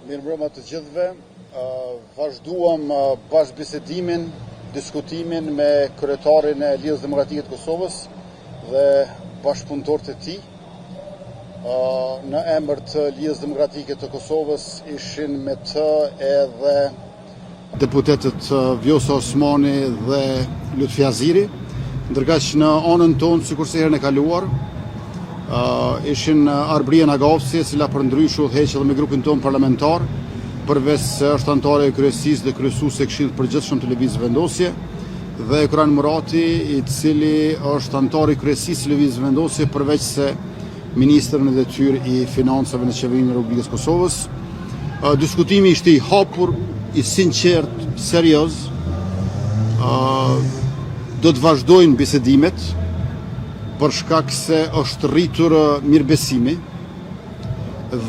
Mirëmbrëma të gjithëve. Vazhduam bashkëbisedimin, diskutimin me kryetarin e Lidhjes Demokratike të Kosovës dhe bashkëpunëtorët e tij. Në emër të Lidhjes Demokratike të Kosovës ishin me të edhe deputetët Vjosa Osmani dhe Lutfi Aziri, ndërkaq në anën tonë, sikurse herën e kaluar, ishin Arbria Nagafsi, e cila përndryshe udhëheq edhe me grupin tonë parlamentar, përveç se është anëtare e kryesisë dhe kryesuese e Këshillit të Përgjithshëm të Lëvizjes Vendosje, dhe Kurran Murati, i cili është anëtar i kryesisë së Lëvizjes Vendosje, përveç se ministër në detyrë i financave në qeverinë e Republikës Kosovës. Diskutimi ishte i hapur, i sinqert, serioz. Do të vazhdojnë bisedimet, për shkak se është rritur mirëbesimi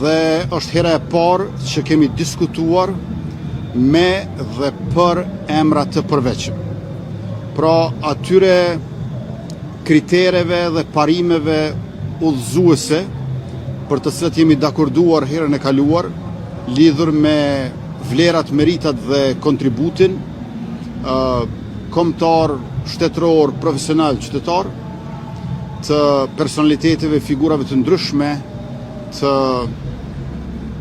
dhe është hera e parë që kemi diskutuar me dhe për emra të përveçëm. Pra atyre kritereve dhe parimeve udhëzuese për të cilat jemi dakorduar herën e kaluar, lidhur me vlerat, meritat dhe kontributin kombëtar, shtetëror, profesional, qytetar, të personaliteteve, figurave të ndryshme të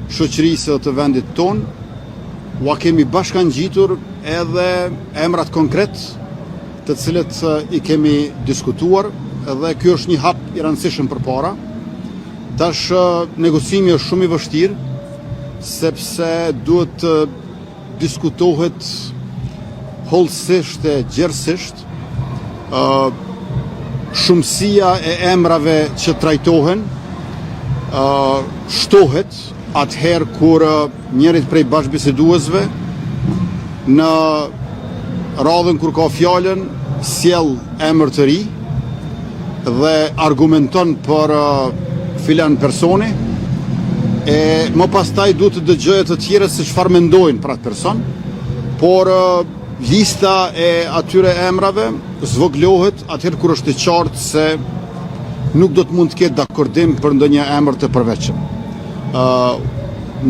shoqërisë dhe të vendit tonë. Ua kemi bashkangjitur edhe emrat konkret të cilët i kemi diskutuar, dhe ky është një hap i rëndësishëm përpara. Tash negociimi është shumë i vështirë, sepse duhet të diskutohet hollësisht e gjerësisht. Shumësia e emrave që trajtohen shtohet atëherë kur njërit prej bashkëbiseduesve në radhën kur ka fjalën sjell emër të ri dhe argumenton për filan personi, e më pastaj duhet të dëgjojë të tjerë se çfarë mendojnë për atë person, por lista e atyre emrave zvoglohet atëherë kur është e qartë se nuk do të mund të ketë dakordim për ndonjë emër të përveçëm.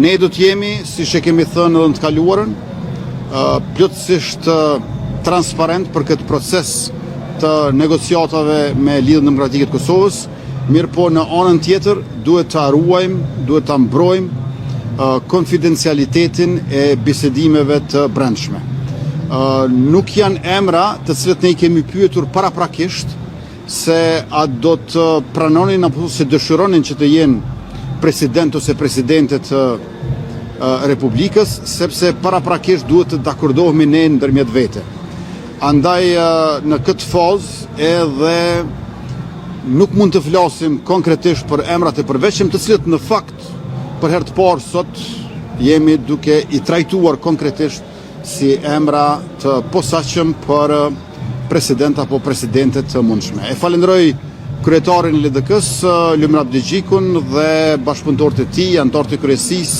Ne do të jemi, siç e kemi thënë edhe në të kaluarën, plotësisht transparent për këtë proces të negociatave me Lidhjen Demokratike të Kosovës, mirë po në anën tjetër duhet ta ruajmë, duhet ta mbrojmë konfidencialitetin e bisedimeve të brendshme. Nuk janë emra të cilët ne i kemi pyetur paraprakisht se a do të pranonin apo se dëshironin që të jenë president ose presidente të Republikës, sepse paraprakisht duhet të dakordohemi ne ndërmjet vete. Andaj në këtë fazë edhe nuk mund të flasim konkretisht për emrat e përveçëm, të cilët në fakt për herë të parë sot jemi duke i trajtuar konkretisht si emra të posaçëm për president apo presidente të mundshme. E falenderoj kryetarin e LDK-s, Lumir Abdigjikun, dhe bashkëpunëtorët e tij, anëtarët e kryesisë,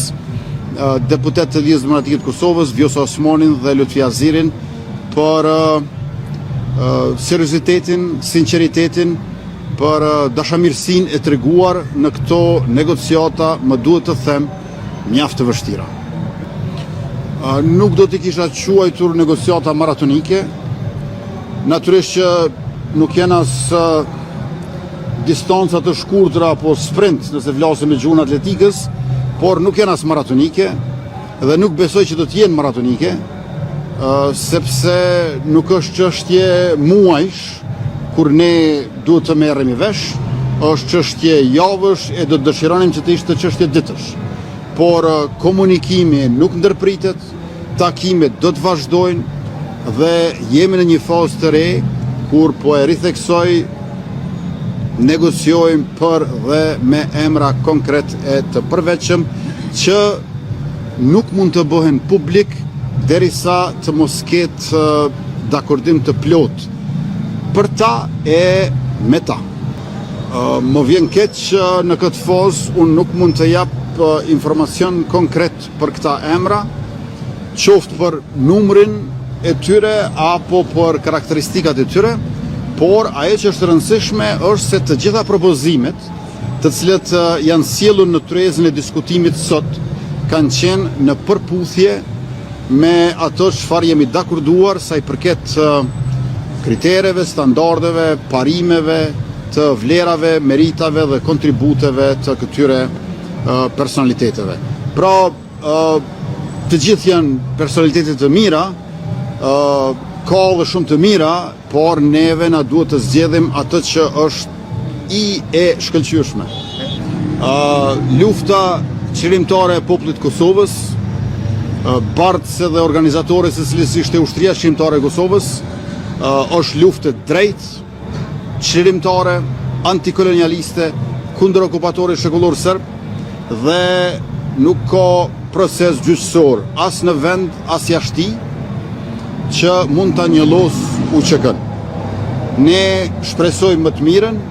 deputetët e Lidhjes Demokratike të Kosovës, Vjosa Osmanin dhe Lutfi Azirin, për seriozitetin, sinqeritetin, për dashamirësinë e treguar në këto negociata, më duhet të them, mjaft të vështira. Nuk do t'i kisha quajtur negociata maratonike, natyrisht që nuk janë as distanca të shkurtra apo sprint, nëse flasim me gjuhën atletikës, por nuk janë as maratonike dhe nuk besoj që do t'jenë maratonike, sepse nuk është çështje muajsh kur ne duhet të merremi vesh, është çështje javësh e do të dëshironim që të ishte çështje ditësh. Por komunikimi nuk ndërpritet, takimet do të vazhdojnë dhe jemi në një fazë të re kur po e ritheksoj, negociojmë për dhe me emra konkret e të përveçëm që nuk mund të bëhen publik derisa të mos ketë dakordim të plot për ta e me ta. Më vjen keq që në këtë fazë unë nuk mund të jap informacion konkret për këta emra, qoftë për numrin e tyre apo për karakteristikat e tyre, por ajo që është rëndësishme është se të gjitha propozimet të cilët janë sjellur në tryezën e diskutimit sot kanë qenë në përputhje me ato çfarë jemi dakorduar sa i përket kritereve, standardeve, parimeve, të vlerave, meritave dhe kontributeve të këtyre personaliteteve. Pra, të gjithë janë personalitetet të mira, ka dhe shumë të mira, por neve na duhet të zgjedhim atë që është e shkëlqyeshme. Lufta qëllimtare e popullit Kosovës, bardhëse dhe organizatore së cilës ishte ushtria shqiptare e Kosovës, është luftë drejtë, qëllimtare, antikolonialiste, kundër okupatorit shekullor serb, dhe nuk ka proces gjyqësor as në vend, as jashti, që mund ta njollos UÇK-n. Ne shpresojmë më të mirën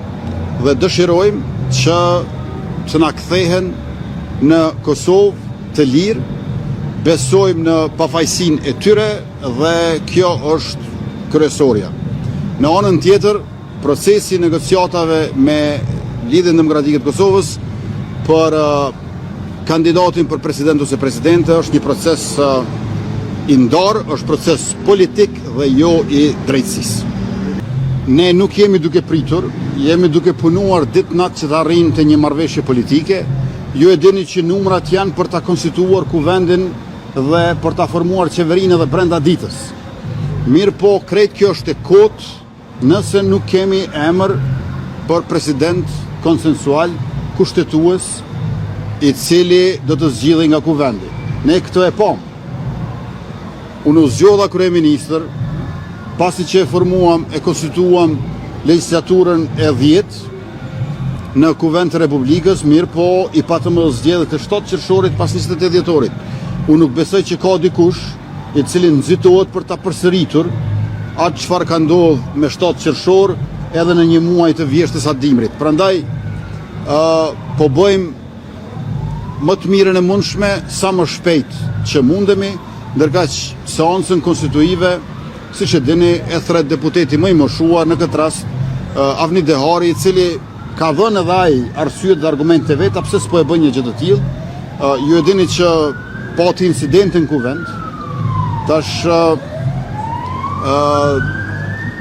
dhe dëshirojmë që të na kthehen në Kosovë të lirë, besojmë në pafajësinë e tyre dhe kjo është kryesorja. Në anën tjetër, procesi negociatave me Lidhjen Demokratike të Kosovës për kandidatin për president ose presidente është një proces i ndarë, është proces politik dhe jo i drejtësisë. Ne nuk jemi duke pritur, jemi duke punuar ditë-natë që të arrijmë të një marrëveshje politike. Ju e dini që numrat janë për ta konstituuar kuvendin dhe për ta formuar qeverinë edhe brenda ditës. Mirë po, krejt kjo është e kotë nëse nuk kemi emër për president konsensual, kushtetues, i cili do të zgjidhej nga kuvendi. Ne këtë e pam. Unë u zgjodha kryeministër, pasi që e formuam, e konstituam legjislaturën e 10 në kuvend të Republikës, mirë po i patëm zgjedhje të 7 qershorit pas 28 dhjetorit. Unë nuk besoj që ka dikush i cili nxitohet për ta përsëritur atë çfarë ka ndodhur me 7 qershor edhe në një muaj të vjeshtës atë dimrit. Prandaj po bëjmë më të mirën e mundshme sa më shpejt që mundemi, ndërkaq seancën konstituive, siç e dini, e thret deputeti më i moshuar në këtë rast, Avni Dehari, i cili ka dhënë edhe ai arsyet dhe argumente veta pse s'po e bën një gjë të tillë. Ju e dini që pati incidentin në kuvend. Tash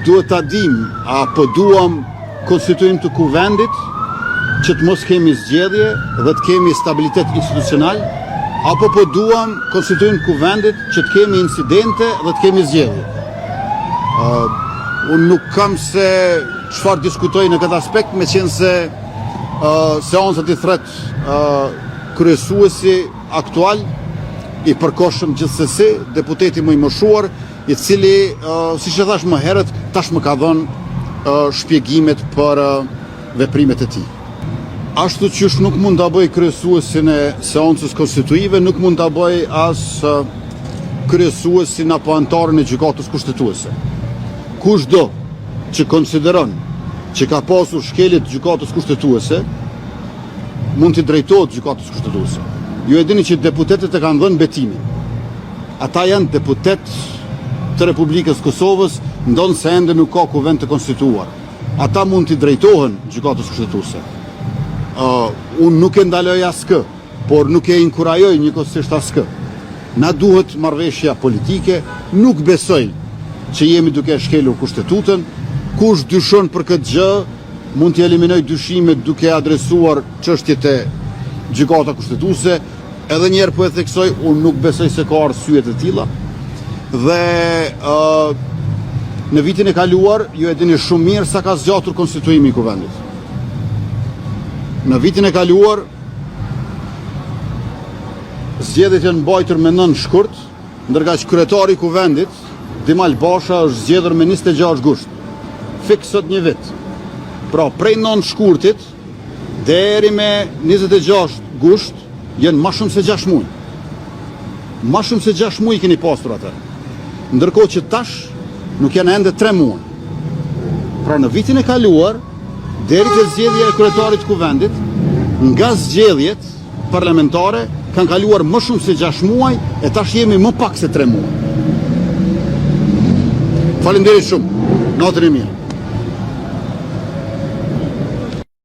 duhet ta dim, apo duam konstituim të kuvendit që të mos kemi zgjedhje dhe të kemi stabilitet institucional, apo po duam konstituim të kuvendit që të kemi incidente dhe të kemi zgjedhje. Unë nuk kam se çfarë diskutoj në këtë aspekt, meqense seancat i thret kryesuesi aktual, i përkohshëm gjithsesi, deputeti më i moshuar, i cili, siç e thash më herët, tash më ka dhënë shpjegimet për veprimet e tij. Ashtu qysh nuk mund ta bëj kryesuesin e seancës konstituive, nuk mund ta bëj as kryesuesin apo anëtarin e gjykatës kushtetuese. Kushdo që konsideron që ka pasur shkelje të gjykatës kushtetuese, mund të drejtohet gjykatës kushtetuese. Ju e dini që deputetët e kanë dhënë betimin. Ata janë deputet të Republikës Kosovës, ndonë se ende nuk ka kuvend të konstituar. Ata mund të drejtohen gjykatës kushtetuese. Unë nuk e ndaloj askë, por nuk e inkurajoj njëkohësisht askë. Na duhet marrëveshja politike, nuk besoj që jemi duke shkelur kushtetutën. Kush dyshon për këtë gjë, mund të eliminoj dyshimet duke adresuar çështjet e gjykata kushtetuese. Edhe njerë po e theksoj, unë nuk besoj se ka arsye të tilla. Dhe në vitin e kaluar, ju e dini shumë mirë sa ka zgjatur konstituimi i kuvendit. Në vitin e kaluar, zgjedhjet janë mbajtur me 9 shkurt, ndërkaq kryetari i kuvendit, Dimal Basha, është zgjedhur me 26 gusht. Fiks sot një vit. Pra, prej 9 shkurtit deri me 26 gusht janë më shumë se 6 muaj. Më shumë se 6 muaj keni pasur atë. Ndërkohë që tash nuk janë ende 3 muaj. Pra në vitin e kaluar, deri te zgjedhja e kryetarit të kuvendit, nga zgjedhjet parlamentare kanë kaluar më shumë se 6 muaj e tash jemi më pak se 3 muaj. Faleminderit shumë. Natën e mirë.